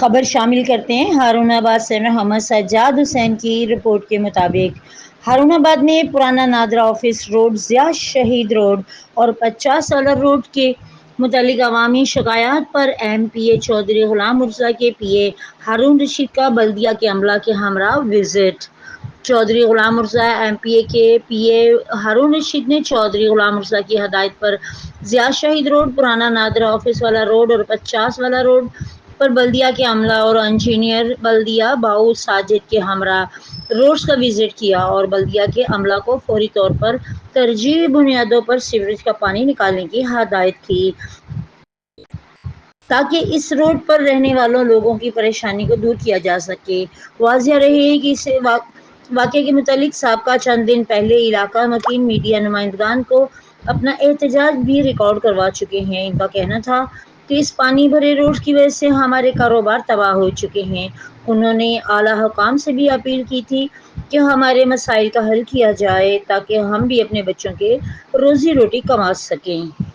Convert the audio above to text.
خبر شامل کرتے ہیں ہارون آباد سے محمد سجاد حسین کی رپورٹ کے مطابق ہارون آباد میں پرانا نادرا آفس روڈ، ضیاء شہید روڈ اور 50 سالر روڈ کے متعلق عوامی شکایات پر ایم پی اے چودھری غلام مرزا کے پی اے ہارون رشید کا بلدیہ کے عملہ کے ہمراہ visit. Chaudhry Ghulam Mirza M P اے کے پی اے ہارون رشید نے چودھری غلام مرزا کی ہدایت پر ضیاء شہید روڈ، پرانا نادرا آفس والا روڈ اور 50 والا روڈ پر بلدیہ کے عملہ اور انجینئر بلدیہ باؤ ساجد کے ہمراہ روڈز کا وزٹ کیا اور بلدیہ کے عملہ کو فوری طور پر ترجیحی بنیادوں پر سیوریج کا پانی نکالنے کی ہدایت کی تاکہ اس روڈ پر رہنے والوں لوگوں کی پریشانی کو دور کیا جا سکے۔ واضح رہے کہ اس واقعے کے متعلق سابقہ چند دن پہلے علاقہ مکین میڈیا نمائندگان کو اپنا احتجاج بھی ریکارڈ کروا چکے ہیں۔ ان کا کہنا تھا کہ اس پانی بھرے روڈ کی وجہ سے ہمارے کاروبار تباہ ہو چکے ہیں۔ انہوں نے اعلیٰ حکام سے بھی اپیل کی تھی کہ ہمارے مسائل کا حل کیا جائے تاکہ ہم بھی اپنے بچوں کے روزی روٹی کما سکیں۔